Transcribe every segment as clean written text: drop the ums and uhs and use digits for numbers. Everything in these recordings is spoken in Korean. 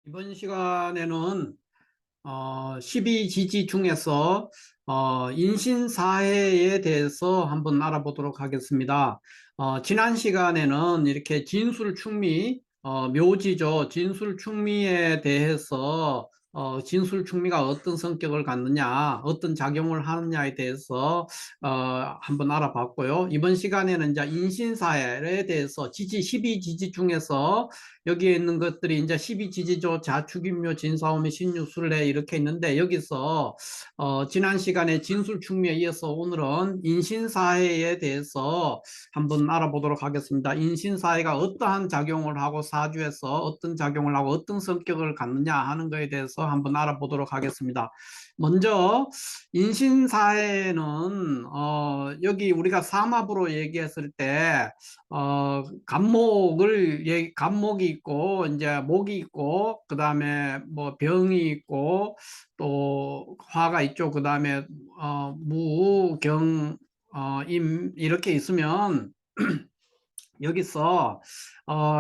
이번 시간에는 12지지 중에서 인신사회에 대해서 한번 알아보도록 하겠습니다. 지난 시간에는 이렇게 진술충미, 묘지죠. 진술충미에 대해서 진술충미가 어떤 성격을 갖느냐, 어떤 작용을 하느냐에 대해서 한번 알아봤고요. 이번 시간에는 이제 인신사회에 대해서 지지, 12지지 중에서 여기에 있는 것들이 이제 12지지조, 자축인묘, 진사오미, 신유술래 이렇게 있는데 여기서 지난 시간에 진술충미에 이어서 오늘은 인신사회에 대해서 한번 알아보도록 하겠습니다. 인신사회가 어떠한 작용을 하고 사주에서 어떤 작용을 하고 어떤 성격을 갖느냐 하는 것에 대해서 한번 알아보도록 하겠습니다. 먼저 인신사회는 여기 우리가 삼합으로 얘기했을 때 감목이 있고 이제 목이 있고 그다음에 뭐 병이 있고 또 화가 있죠. 그다음에 무, 경, 임 이렇게 있으면 여기서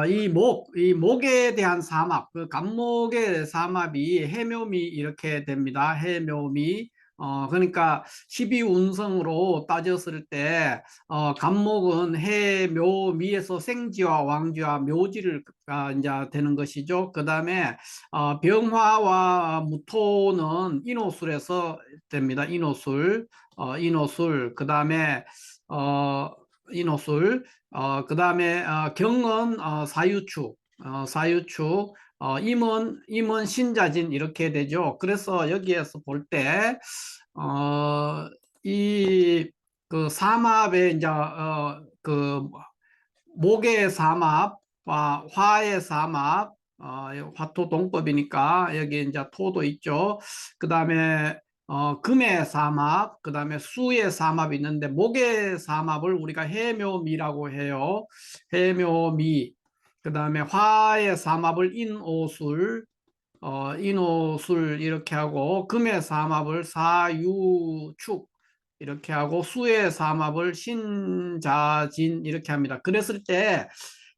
이 목에 대한 삼합, 그 간목의 삼합이 해묘미 이렇게 됩니다. 해묘미. 그러니까 12운성으로 따졌을 때 간목은 해묘미에서 생지와 왕지와 묘지를 이제 되는 것이죠. 그 다음에 병화와 무토는 인호술에서 됩니다. 인호술, 인호술. 그 다음에 인호술. 그 다음에 경은 사유축, 사유축, 임은 신자진 이렇게 되죠. 그래서 여기에서 볼 때, 이 그 삼합의 이제 그 목의 삼합과 화의 삼합, 화토 동법이니까 여기 이제 토도 있죠. 그 다음에 금의 삼합, 그 다음에 수의 삼합이 있는데 목의 삼합을 우리가 해묘미라고 해요. 해묘미. 그 다음에 화의 삼합을 인오술, 인오술 이렇게 하고 금의 삼합을 사유축 이렇게 하고 수의 삼합을 신자진 이렇게 합니다. 그랬을 때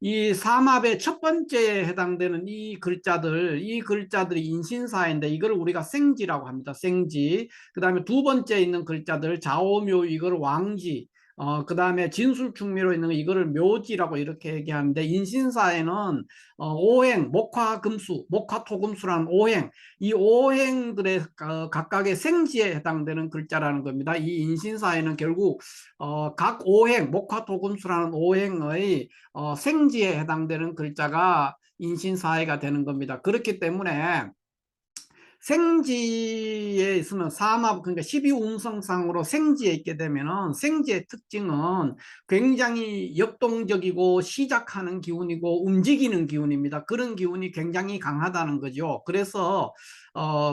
이 삼합의 첫 번째에 해당되는 이 글자들이 인신사인데 이걸 우리가 생지라고 합니다. 생지. 그 다음에 두 번째 있는 글자들 자오묘 이걸 왕지. 그 다음에 진술충미로 있는 이거를 묘지라고 이렇게 얘기하는데 인신사에는 오행, 목화금수, 목화토금수라는 오행, 이 오행들의 각각의 생지에 해당되는 글자라는 겁니다. 이 인신사에는 결국 각 오행, 목화토금수라는 오행의 생지에 해당되는 글자가 인신사회가 되는 겁니다. 그렇기 때문에 생지에 있으면 삼합, 그러니까 12운성상으로 생지에 있게 되면은 생지의 특징은 굉장히 역동적이고 시작하는 기운이고 움직이는 기운입니다. 그런 기운이 굉장히 강하다는 거죠. 그래서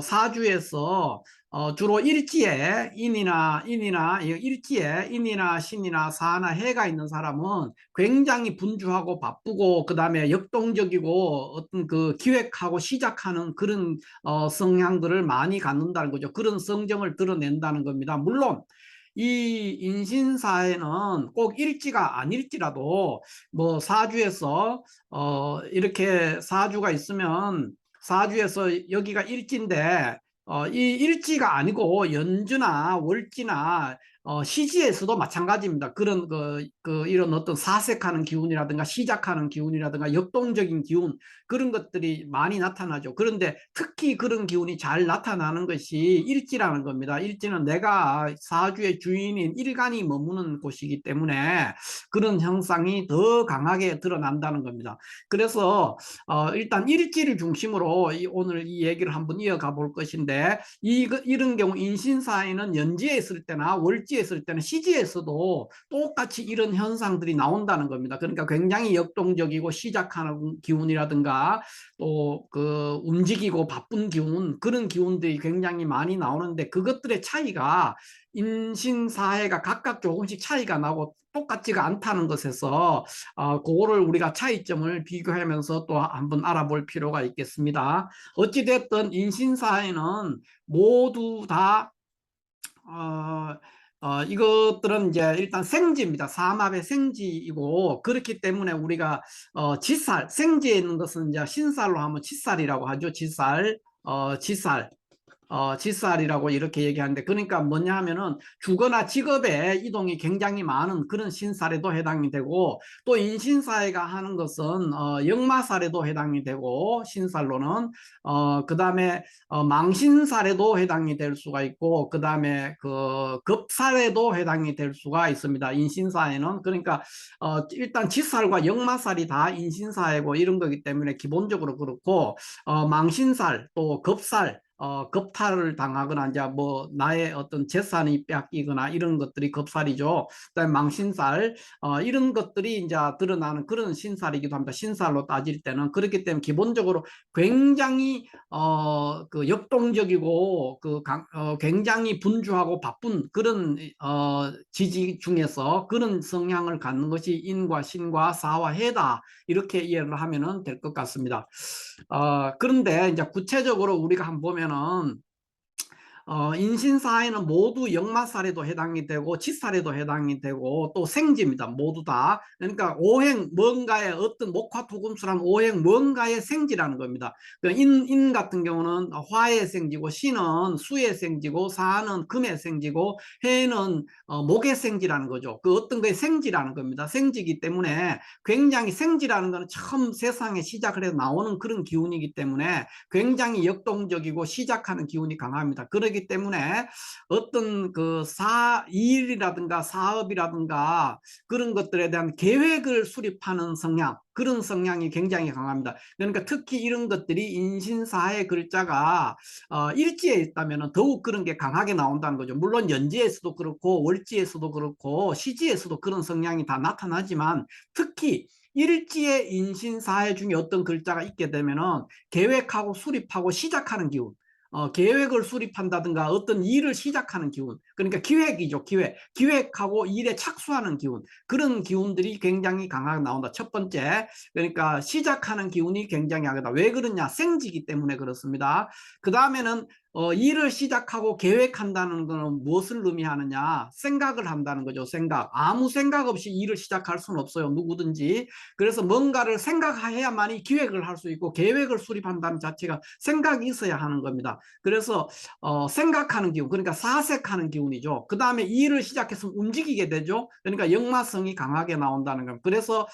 사주에서 주로 일지에 인이나 신이나 사나 해가 있는 사람은 굉장히 분주하고 바쁘고 그 다음에 역동적이고 어떤 그 기획하고 시작하는 그런 성향들을 많이 갖는다는 거죠. 그런 성정을 드러낸다는 겁니다. 물론 이 인신사에는 꼭 일지가 아닐지라도 뭐 사주에서 이렇게 사주가 있으면 사주에서 여기가 일지인데 이 일지가 아니고 연주나 월지나 시지에서도 마찬가지입니다. 그런 이런 어떤 사색하는 기운이라든가 시작하는 기운이라든가 역동적인 기운 그런 것들이 많이 나타나죠. 그런데 특히 그런 기운이 잘 나타나는 것이 일지라는 겁니다. 일지는 내가 사주의 주인인 일간이 머무는 곳이기 때문에 그런 형상이 더 강하게 드러난다는 겁니다. 그래서 일단 일지를 중심으로 오늘 이 얘기를 한번 이어가 볼 것인데 이런 경우 인신사에는 연지에 있을 때나 월지에 있을 때는 시지에서도 똑같이 이런 현상들이 나온다는 겁니다. 그러니까 굉장히 역동적이고 시작하는 기운이라든가 또 그 움직이고 바쁜 기운 그런 기운들이 굉장히 많이 나오는데 그것들의 차이가 인신사회가 각각 조금씩 차이가 나고 똑같지가 않다는 것에서 그거를 우리가 차이점을 비교하면서 또 한번 알아볼 필요가 있겠습니다. 어찌됐든 인신사회는 모두 다 이것들은 이제 일단 생지입니다. 삼합의 생지이고, 그렇기 때문에 우리가 지살, 생지에 있는 것은 이제 신살로 하면 지살이라고 하죠. 지살, 지살. 지살이라고 이렇게 얘기하는데, 그러니까 뭐냐 하면은 주거나 직업의 이동이 굉장히 많은 그런 신살에도 해당이 되고, 또 인신사회가 하는 것은 역마살에도 해당이 되고, 신살로는 그 다음에 망신살에도 해당이 될 수가 있고, 그 다음에 그 급살에도 해당이 될 수가 있습니다. 인신사회는. 그러니까 일단 지살과 역마살이 다 인신사회고 이런 거기 때문에 기본적으로 그렇고, 망신살 또 급살, 겁탈을 당하거나 이제 뭐 나의 어떤 재산이 뺏기거나 이런 것들이 겁살이죠. 그다음에 망신살, 이런 것들이 이제 드러나는 그런 신살이기도 합니다. 신살로 따질 때는. 그렇기 때문에 기본적으로 굉장히 그 역동적이고 굉장히 분주하고 바쁜 그런 지지 중에서 그런 성향을 갖는 것이 인과 신과 사와 해다, 이렇게 이해를 하면은 될 것 같습니다. 그런데 이제 구체적으로 우리가 한번 보면은 인신사회는 모두 역마살에도 해당이 되고 지살에도 해당이 되고 또 생지입니다. 모두 다. 그러니까 오행, 뭔가의 어떤 목화토금술한 오행, 뭔가의 생지라는 겁니다. 인 같은 경우는 화의 생지고, 신은 수의 생지고, 사는 금의 생지고, 해는 목의 생지라는 거죠. 그 어떤 거의 생지라는 겁니다. 생지이기 때문에 굉장히, 생지라는 거는 처음 세상에 시작을 해서 나오는 그런 기운이기 때문에 굉장히 역동적이고 시작하는 기운이 강합니다. 그렇기 때문에 어떤 그 일이라든가 사업이라든가 그런 것들에 대한 계획을 수립하는 성향, 그런 성향이 굉장히 강합니다. 그러니까 특히 이런 것들이 인신사의 글자가 일지에 있다면 더욱 그런 게 강하게 나온다는 거죠. 물론 연지에서도 그렇고 월지에서도 그렇고 시지에서도 그런 성향이 다 나타나지만, 특히 일지의 인신사회 중에 어떤 글자가 있게 되면은 계획하고 수립하고 시작하는 기운, 계획을 수립한다든가 어떤 일을 시작하는 기운, 그러니까 기획이죠. 기획하고 일에 착수하는 기운, 그런 기운들이 굉장히 강하게 나온다. 첫 번째, 그러니까 시작하는 기운이 굉장히 강하다. 왜 그러냐? 생지기 때문에 그렇습니다. 그 다음에는 일을 시작하고 계획한다는 것은 무엇을 의미하느냐? 생각을 한다는 거죠. 생각. 아무 생각 없이 일을 시작할 수는 없어요. 누구든지. 그래서 뭔가를 생각해야만이 기획을 할 수 있고, 계획을 수립한다는 자체가 생각이 있어야 하는 겁니다. 그래서 생각하는 기운, 그러니까 사색하는 기운이죠. 그 다음에 일을 시작해서 움직이게 되죠. 그러니까 역마성이 강하게 나온다는 겁니다. 그래서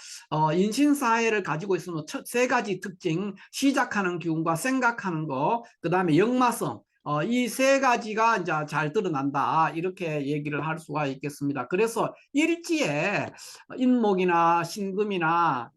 인신사회를 가지고 있으면 세 가지 특징, 시작하는 기운과 생각하는 거, 그 다음에 역마성, 이 세 가지가 이제 잘 드러난다, 이렇게 얘기를 할 수가 있겠습니다. 그래서 일지에 인목이나 신금이나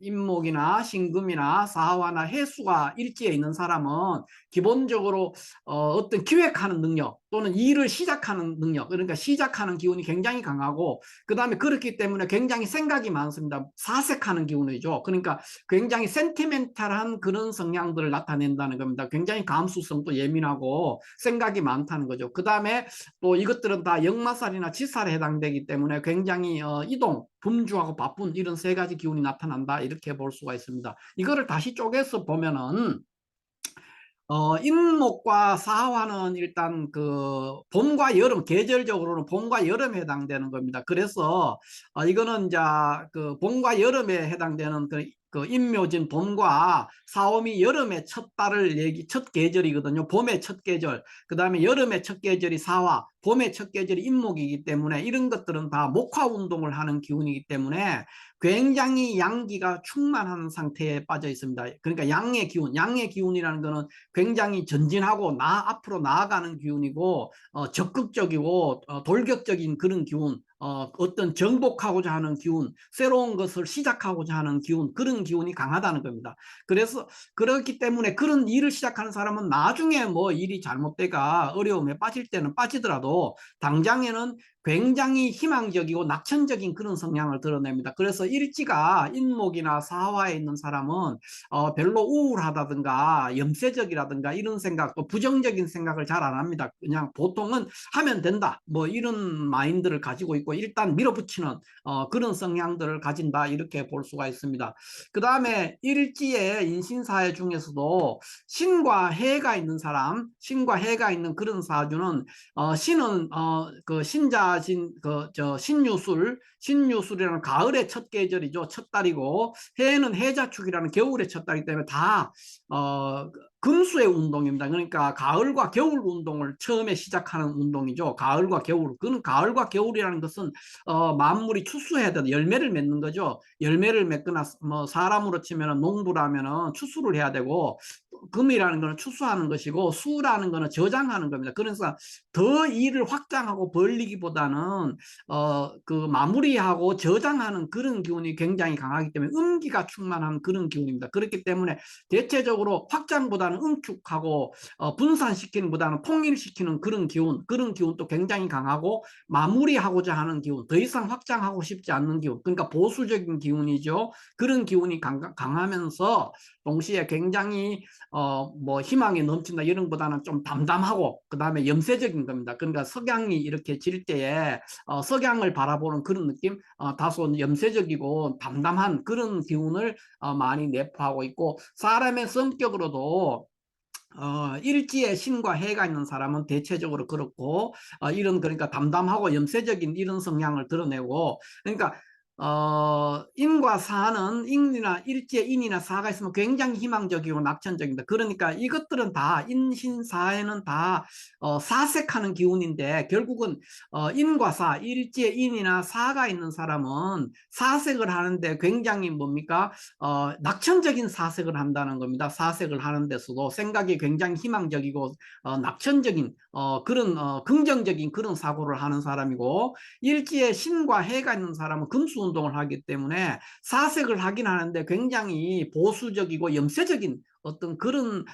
사화나 해수가 일지에 있는 사람은 기본적으로 어떤 기획하는 능력 또는 일을 시작하는 능력, 그러니까 시작하는 기운이 굉장히 강하고, 그 다음에 그렇기 때문에 굉장히 생각이 많습니다. 사색하는 기운이죠. 그러니까 굉장히 센티멘탈한 그런 성향들을 나타낸다는 겁니다. 굉장히 감수성도 예민하고 생각이 많다는 거죠. 그 다음에 또 이것들은 다 역마살이나 지살에 해당되기 때문에 굉장히 이동, 분주하고 바쁜 이런 세 가지 기운이 나타난다, 이렇게 볼 수가 있습니다. 이거를 다시 쪼개서 보면은 인목과 사화는 일단 그 봄과 여름, 계절적으로는 봄과 여름에 해당되는 겁니다. 그래서 이거는 이제 그 봄과 여름에 해당되는 그 인묘진 봄과 사오미 여름의 첫 달을 첫 계절이거든요. 봄의 첫 계절, 그 다음에 여름의 첫 계절이 사화, 봄의 첫 계절이 인목이기 때문에 이런 것들은 다 목화 운동을 하는 기운이기 때문에 굉장히 양기가 충만한 상태에 빠져 있습니다. 그러니까 양의 기운이라는 것은 굉장히 전진하고 앞으로 나아가는 기운이고, 적극적이고 돌격적인 그런 기운, 어떤 정복하고자 하는 기운, 새로운 것을 시작하고자 하는 기운, 그런 기운이 강하다는 겁니다. 그래서 그렇기 때문에 그런 일을 시작하는 사람은 나중에 뭐 일이 잘못되가 어려움에 빠질 때는 빠지더라도 당장에는 굉장히 희망적이고 낙천적인 그런 성향을 드러냅니다. 그래서 일지가 인목이나 사화에 있는 사람은 별로 우울하다든가 염세적이라든가 이런 생각, 또 부정적인 생각을 잘 안 합니다. 그냥 보통은 하면 된다, 뭐 이런 마인드를 가지고 있고 일단 밀어붙이는 그런 성향들을 가진다, 이렇게 볼 수가 있습니다. 그 다음에 일지의 인신사회 중에서도 신과 해가 있는 사람, 신과 해가 있는 그런 사주는 신은 그 신자 말씀하신 신유술이라는 가을의 첫 계절이죠. 첫 달이고, 해는 해자축이라는 겨울의 첫 달이기 때문에 다 금수의 운동입니다. 그러니까 가을과 겨울 운동을 처음에 시작하는 운동이죠. 가을과 겨울. 그는 가을과 겨울이라는 것은 만물이 추수해야 되는 열매를 맺는 거죠. 열매를 맺거나 뭐 사람으로 치면 농부라면 추수를 해야 되고, 금이라는 것은 추수하는 것이고 수라는 것은 저장하는 겁니다. 그래서 더 일을 확장하고 벌리기보다는 그 마무리하고 저장하는 그런 기운이 굉장히 강하기 때문에 음기가 충만한 그런 기운입니다. 그렇기 때문에 대체적으로 확장보다는 응축하고 분산시키는 보다는 통일시키는 그런 기운도 굉장히 강하고, 마무리하고자 하는 기운, 더 이상 확장하고 싶지 않는 기운, 그러니까 보수적인 기운이죠. 그런 기운이 강하면서 동시에 굉장히 뭐 희망이 넘친다 이런 것보다는 좀 담담하고, 그 다음에 염세적인 겁니다. 그러니까 석양이 이렇게 질 때에 석양을 바라보는 그런 느낌, 다소 염세적이고 담담한 그런 기운을 많이 내포하고 있고, 사람의 성격으로도 일지에 신과 해가 있는 사람은 대체적으로 그렇고, 그러니까 담담하고 염세적인 이런 성향을 드러내고, 그러니까 인과 사는 인이나 일지에 인이나 사가 있으면 굉장히 희망적이고 낙천적입니다. 그러니까 이것들은 다 인신사에는 다 사색하는 기운인데, 결국은 인과 사, 일지에 인이나 사가 있는 사람은 사색을 하는데 굉장히 뭡니까? 낙천적인 사색을 한다는 겁니다. 사색을 하는 데서도 생각이 굉장히 희망적이고 낙천적인 그런 긍정적인 그런 사고를 하는 사람이고, 일지에 신과 해가 있는 사람은 금수 운동을 하기 때문에 사색을 하긴 하는데 굉장히 보수적이고 염세적인 어떤 그런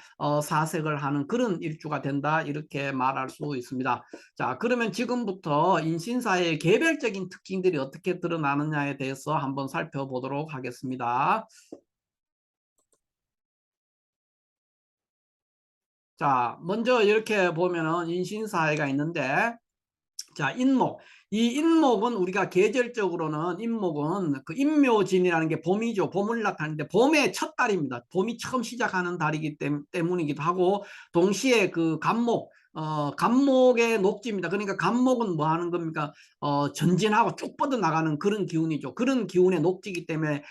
사색을 하는 그런 일주가 된다, 이렇게 말할 수 있습니다. 자, 그러면 지금부터 인신사의 개별적인 특징들이 어떻게 드러나느냐에 대해서 한번 살펴보도록 하겠습니다. 자, 먼저 이렇게 보면은 인신사회가 있는데, 자, 인목. 이 인목은 우리가 계절적으로는 인목은 그 인묘진이라는 게 봄이죠. 봄을 나타내는데 봄의 첫 달입니다. 봄이 처음 시작하는 달이기 때문이기도 하고, 동시에 그 간목, 간목의 녹지입니다. 그러니까 간목은 뭐 하는 겁니까? 전진하고 쭉 뻗어나가는 그런 기운이죠. 그런 기운의 녹지이기 때문에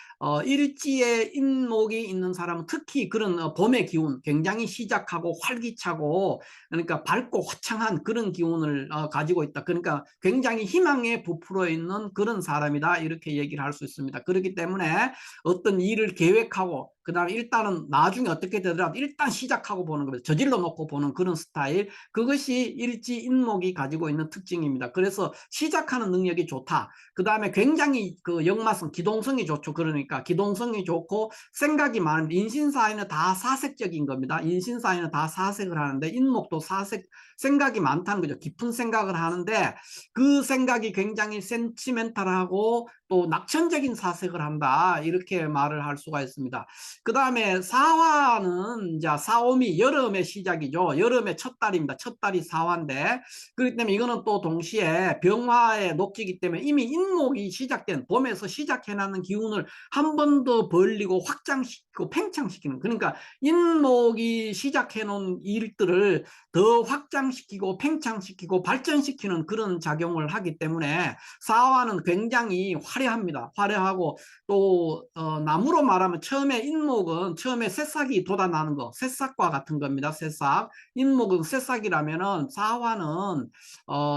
일지에 인목이 있는 사람은 특히 그런 봄의 기운, 굉장히 시작하고 활기차고, 그러니까 밝고 화창한 그런 기운을 가지고 있다. 그러니까 굉장히 희망에 부풀어 있는 그런 사람이다, 이렇게 얘기를 할 수 있습니다. 그렇기 때문에 어떤 일을 계획하고, 그 다음에 일단은 나중에 어떻게 되더라도 일단 시작하고 보는 겁니다. 저질러 놓고 보는 그런 스타일, 그것이 일지인목이 가지고 있는 특징입니다. 그래서 시작하는 능력이 좋다. 그 다음에 굉장히 그 역마성, 기동성이 좋죠. 그러니까 기동성이 좋고 생각이 많은, 인신사에는 다 사색적인 겁니다. 인신사에는 다 사색을 하는데 인목도 사색, 생각이 많다는 거죠. 깊은 생각을 하는데 그 생각이 굉장히 센치멘탈하고 또 낙천적인 사색을 한다, 이렇게 말을 할 수가 있습니다. 그 다음에 사화는 이제 사오미, 여름의 시작이죠. 여름의 첫 달입니다. 첫 달이 사화인데, 그렇기 때문에 이거는 또 동시에 병화의 녹지이기 때문에 이미 인목이 시작된, 봄에서 시작해놨는 기운을 한 번 더 벌리고 확장시키고 팽창시키는, 그러니까 인목이 시작해놓은 일들을 더 확장시키고 팽창시키고 발전시키는 그런 작용을 하기 때문에 사화는 굉장히 화려합니다. 화려하고 또 나무로 말하면 처음에 인목은 처음에 새싹이 돋아나는 거, 새싹과 같은 겁니다. 새싹. 인목은 새싹이라면은 사화는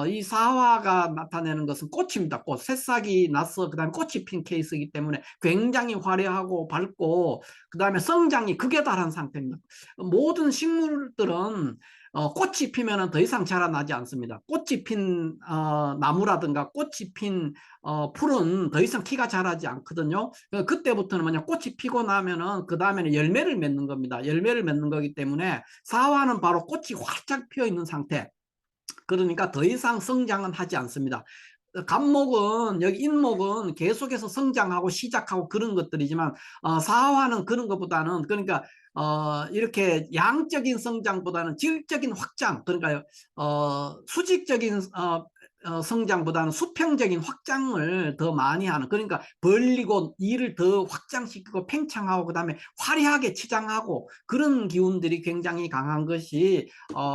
이 사화가 나타내는 것은 꽃입니다. 꽃. 새싹이 나서 그다음에 꽃이 핀 케이스이기 때문에 굉장히 화려하고 밝고, 그다음에 성장이 극에 달한 상태입니다. 모든 식물들은 꽃이 피면은 더 이상 자라나지 않습니다. 꽃이 핀 나무라든가 꽃이 핀 풀은 더 이상 키가 자라지 않거든요. 그때부터는 뭐냐, 꽃이 피고 나면은 그 다음에는 열매를 맺는 겁니다. 열매를 맺는 거기 때문에 사화는 바로 꽃이 활짝 피어 있는 상태. 그러니까 더 이상 성장은 하지 않습니다. 간목은, 여기 인목은 계속해서 성장하고 시작하고 그런 것들이지만 사화는 그런 것보다는, 그러니까 이렇게 양적인 성장보다는 질적인 확장, 그러니까 수직적인 성장보다는 수평적인 확장을 더 많이 하는, 그러니까 벌리고 일을 더 확장시키고 팽창하고 그다음에 화려하게 치장하고 그런 기운들이 굉장히 강한 것이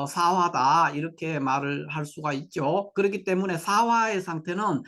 사화다, 이렇게 말을 할 수가 있죠. 그렇기 때문에 사화의 상태는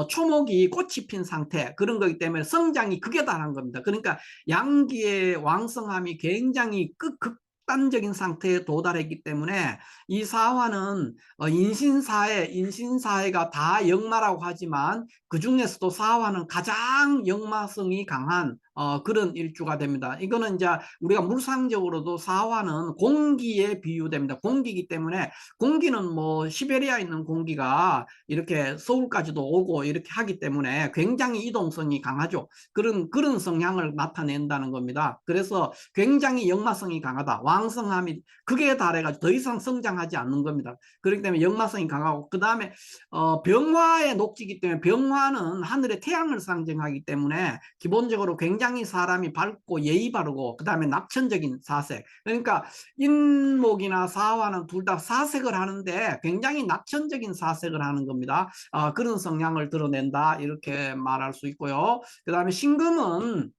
초목이 꽃이 핀 상태, 그런 거기 때문에 성장이 극에 달한 겁니다. 그러니까 양기의 왕성함이 굉장히 극단적인 상태에 도달했기 때문에 이 사화는 인신사회가 다 역마라고 하지만 그 중에서도 사화는 가장 역마성이 강한 그런 일주가 됩니다. 이거는 이제 우리가 물상적으로도 사화는 공기에 비유됩니다. 공기이기 때문에, 공기는 뭐 시베리아에 있는 공기가 이렇게 서울까지도 오고 이렇게 하기 때문에 굉장히 이동성이 강하죠. 그런 성향을 나타낸다는 겁니다. 그래서 굉장히 역마성이 강하다. 왕성함이 극에 달해가지고 더 이상 성장하지 않는 겁니다. 그렇기 때문에 역마성이 강하고, 그 다음에 병화의 녹지이기 때문에, 병화는 하늘의 태양을 상징하기 때문에 기본적으로 굉장히 사람이 밝고 예의 바르고 그 다음에 낙천적인 사색, 그러니까 인목이나 사화는 둘 다 사색을 하는데 굉장히 낙천적인 사색을 하는 겁니다. 그런 성향을 드러낸다, 이렇게 말할 수 있고요. 그 다음에 신금은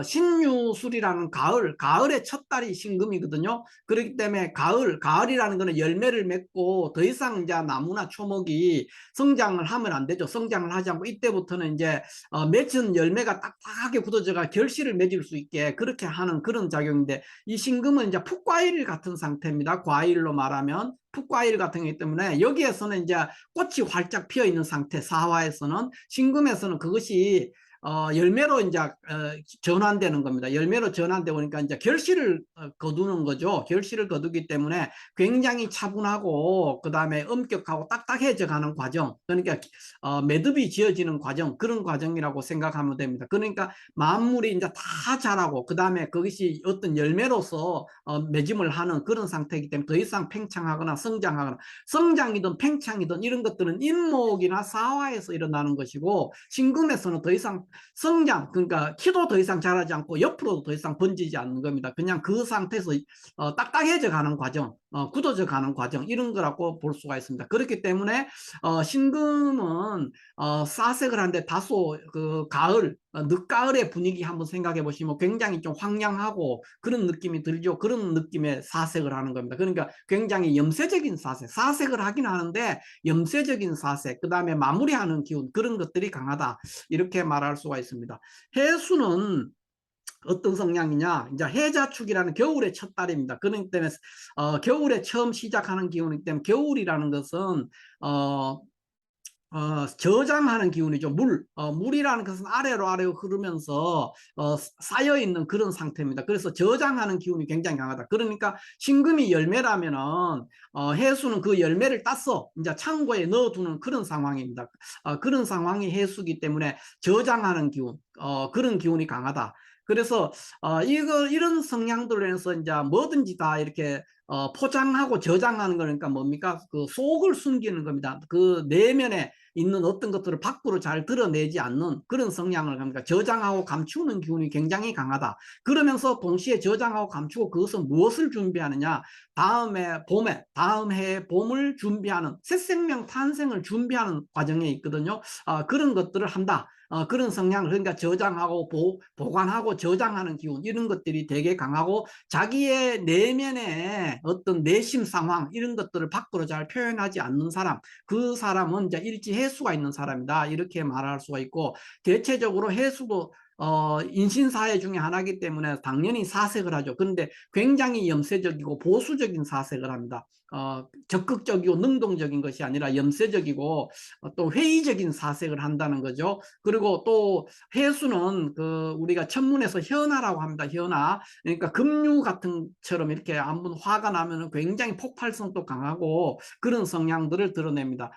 신유술이라는 가을의 첫 달이 신금이거든요. 그렇기 때문에 가을이라는 거는 열매를 맺고 더 이상 이제 나무나 초목이 성장을 하면 안 되죠. 성장을 하지 않고 이때부터는 이제 맺은 열매가 딱딱하게 굳어져가 결실을 맺을 수 있게 그렇게 하는 그런 작용인데, 이 신금은 이제 풋과일 같은 상태입니다. 과일로 말하면 풋과일 같은 거기 때문에 여기에서는 이제 꽃이 활짝 피어 있는 상태, 사화에서는. 신금에서는 그것이 열매로 이제 전환되는 겁니다. 열매로 전환되고 보니까 이제 결실을 거두는 거죠. 결실을 거두기 때문에 굉장히 차분하고 그 다음에 엄격하고 딱딱해져 가는 과정, 그러니까 매듭이 지어지는 과정, 그런 과정이라고 생각하면 됩니다. 그러니까 만물이 이제 다 자라고 그 다음에 그것이 어떤 열매로서 매짐을 하는 그런 상태이기 때문에 더 이상 팽창하거나 성장이든 팽창이든 이런 것들은 인목이나 사화에서 일어나는 것이고, 신금에서는 더 이상 성장, 그러니까 키도 더 이상 자라지 않고 옆으로도 더 이상 번지지 않는 겁니다. 그냥 그 상태에서 딱딱해져 가는 과정, 굳어져 가는 과정, 이런 거라고 볼 수가 있습니다. 그렇기 때문에 신금은 사색을 하는데 다소 그 늦가을의 분위기 한번 생각해 보시면 굉장히 좀 황량하고 그런 느낌이 들죠. 그런 느낌의 사색을 하는 겁니다. 그러니까 굉장히 염세적인 사색을 하긴 하는데 염세적인 사색, 그 다음에 마무리하는 기운, 그런 것들이 강하다, 이렇게 말할 수가 있습니다. 해수는 어떤 성향이냐, 이제 해자축이라는 겨울의 첫 달입니다. 그렇기 때문에 겨울에 처음 시작하는 기운이기 때문에, 겨울이라는 것은 저장하는 기운이죠. 물이라는 것은 아래로 흐르면서 쌓여 있는 그런 상태입니다. 그래서 저장하는 기운이 굉장히 강하다. 그러니까 신금이 열매라면은 해수는 그 열매를 따서 이제 창고에 넣어두는 그런 상황입니다. 그런 상황이 해수기 때문에 저장하는 기운, 그런 기운이 강하다. 그래서 이런 성향들로 해서 이제 뭐든지 다 이렇게 포장하고 저장하는 거니까 뭡니까? 그 속을 숨기는 겁니다. 그 내면에 있는 어떤 것들을 밖으로 잘 드러내지 않는 그런 성향을 합니다. 저장하고 감추는 기운이 굉장히 강하다. 그러면서 동시에 저장하고 감추고 그것은 무엇을 준비하느냐? 다음 해에 봄을 준비하는, 새 생명 탄생을 준비하는 과정에 있거든요. 그런 것들을 한다. 그런 성향, 그러니까 저장하고 보관하고 저장하는 기운, 이런 것들이 되게 강하고, 자기의 내면의 어떤 내심 상황 이런 것들을 밖으로 잘 표현하지 않는 사람, 그 사람은 이제 일지 해수가 있는 사람이다, 이렇게 말할 수가 있고, 대체적으로 해수도 인신사회 중에 하나이기 때문에 당연히 사색을 하죠. 그런데 굉장히 염세적이고 보수적인 사색을 합니다. 적극적이고 능동적인 것이 아니라 염세적이고 또 회의적인 사색을 한다는 거죠. 그리고 또 해수는 그 우리가 천문에서 현화라고 합니다. 현화. 그러니까 급류 같은처럼 이렇게 한번 화가 나면 굉장히 폭발성도 강하고 그런 성향들을 드러냅니다.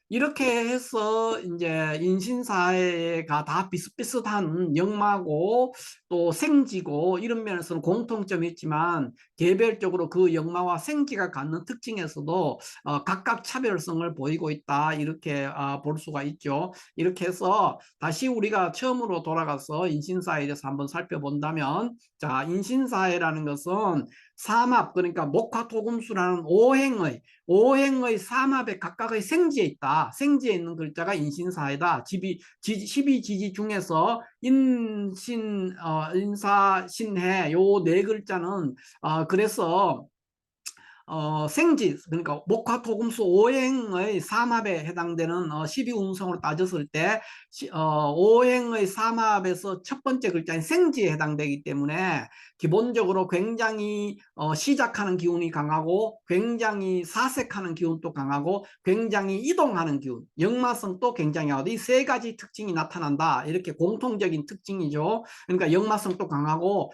이렇게 해서 이제 인신사회가 다 비슷비슷한 사는 역마고 또 생지고 이런 면에서는 공통점이 있지만 개별적으로 그 역마와 생지가 갖는 특징에서도 각각 차별성을 보이고 있다 이렇게 볼 수가 있죠. 이렇게 해서 다시 우리가 처음으로 돌아가서 인신사회에 대해서 한번 살펴본다면, 자, 인신사회라는 것은 삼합, 그러니까 목화토금수라는 오행의 삼합에 각각의 생지에 있다. 생지에 있는 글자가 인신사회다. 12지지 중에서 인사, 신해 요 네 글자는 그래서 생지, 그러니까 목화토금수 오행의 삼합에 해당되는 12운성으로 따졌을 때 오행의 삼합에서 첫 번째 글자인 생지에 해당되기 때문에 기본적으로 굉장히 시작하는 기운이 강하고 굉장히 사색하는 기운도 강하고 굉장히 이동하는 기운, 역마성도 굉장히 강하고 이 세 가지 특징이 나타난다. 이렇게 공통적인 특징이죠. 그러니까 역마성도 강하고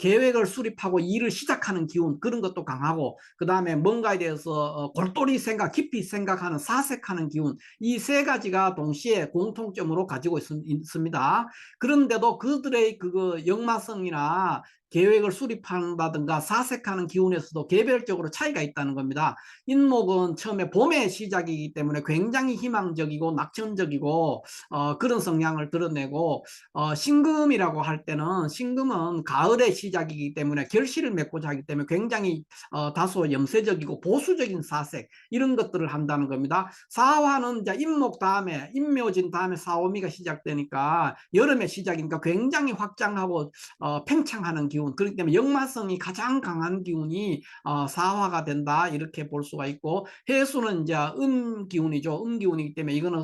계획을 수립하고 일을 시작하는 기운, 그런 것도 강하고, 그 다음에 뭔가에 대해서 골똘히 깊이 생각하는 사색하는 기운, 이 세 가지가 동시에 공통점으로 가지고 있습니다. 그런데도 그들의 역마성이나 계획을 수립한다든가 사색하는 기운에서도 개별적으로 차이가 있다는 겁니다. 인목은 처음에 봄의 시작이기 때문에 굉장히 희망적이고 낙천적이고 그런 성향을 드러내고, 신금이라고 할 때는, 신금은 가을의 시작이기 때문에 결실을 맺고자 하기 때문에 굉장히 다소 염세적이고 보수적인 사색, 이런 것들을 한다는 겁니다. 사화는 이제 임목 다음에, 임묘진 다음에 사오미가 시작되니까 여름의 시작이니까 굉장히 확장하고 팽창하는 기운, 그렇기 때문에 역마성이 가장 강한 기운이 사화가 된다 이렇게 볼 수가 있고, 해수는 이제 음기운이죠. 음기운이기 때문에 이거는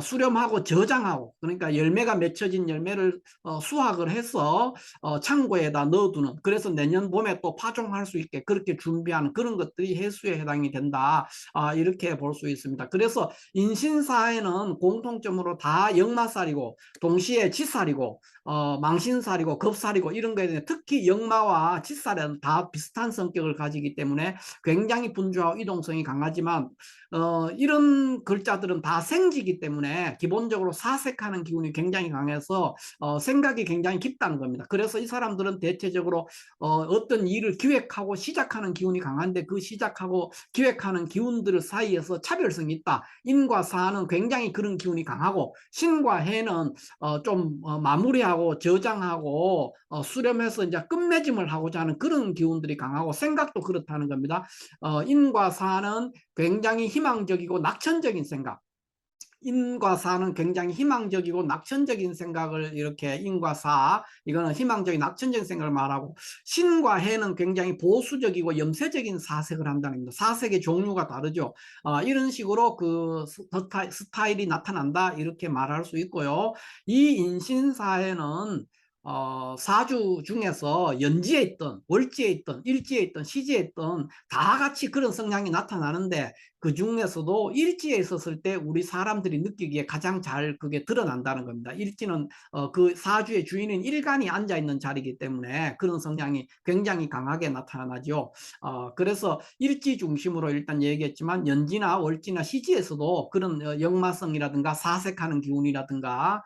수렴하고 저장하고, 그러니까 열매가 맺혀진 열매를 수확을 해서 창고에다 넣어두는, 그래서 내년 봄에 또 파종할 수 있게 그렇게 준비하는 그런 것들이 해수에 해당이 된다. 이렇게 볼 수 있습니다. 그래서 인신사회는 공통점으로 다 역마살이고 동시에 지살이고 망신살이고 겁살이고 이런 거에 대해, 특히 역마와 지살은 다 비슷한 성격을 가지기 때문에 굉장히 분주하고 이동성이 강하지만 이런 글자들은 다 생지기 때문에 기본적으로 사색하는 기운이 굉장히 강해서 생각이 굉장히 깊다는 겁니다. 그래서 이 사람들은 대체적으로 어떤 일을 기획하고 시작하는 기운이 강한데, 그 시작하고 기획하는 기운들 사이에서 차별성이 있다. 인과 사는 굉장히 그런 기운이 강하고, 신과 해는 좀 마무리하고 저장하고 수렴해서 이제 끝맺음을 하고자 하는 그런 기운들이 강하고, 생각도 그렇다는 겁니다. 인과 사는 굉장히 희망적이고 낙천적인 생각, 인과 사는 굉장히 희망적이고 낙천적인 생각을, 이렇게 인과 사, 이거는 희망적인 낙천적인 생각을 말하고, 신과 해는 굉장히 보수적이고 염세적인 사색을 한다는 겁니다. 사색의 종류가 다르죠. 이런 식으로 그 스타일이 나타난다 이렇게 말할 수 있고요. 이 인신사회는 사주 중에서 연지에 있던 월지에 있던 일지에 있던 시지에 있던 다 같이 그런 성향이 나타나는데, 그 중에서도 일지에 있었을 때 우리 사람들이 느끼기에 가장 잘 그게 드러난다는 겁니다. 일지는 그 사주의 주인인 일간이 앉아 있는 자리이기 때문에 그런 성향이 굉장히 강하게 나타나죠. 그래서 일지 중심으로 일단 얘기했지만, 연지나 월지나 시지에서도 그런 역마성이라든가 사색하는 기운이라든가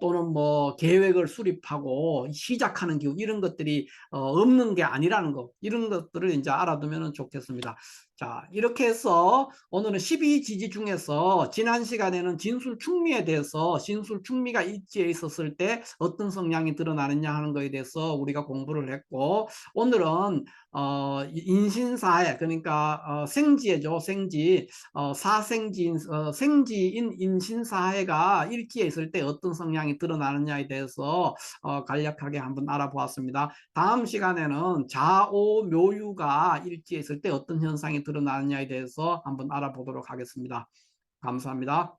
또는 뭐 계획을 수립하고 시작하는 기운, 이런 것들이 없는 게 아니라는 거, 이런 것들을 이제 알아두면 좋겠습니다. 자, 이렇게 해서 오늘은 12지지 중에서 지난 시간에는 진술충미에 대해서, 진술충미가 일지에 있었을 때 어떤 성향이 드러나느냐 하는 것에 대해서 우리가 공부를 했고, 오늘은 인신사회, 그러니까 생지죠. 생지, 사생지인, 생지인 인신사회가 일지에 있을 때 어떤 성향이 드러나느냐에 대해서 간략하게 한번 알아보았습니다. 다음 시간에는 자오묘유가 일지에 있을 때 어떤 현상이 드러나느냐에 대해서 한번 알아보도록 하겠습니다. 감사합니다.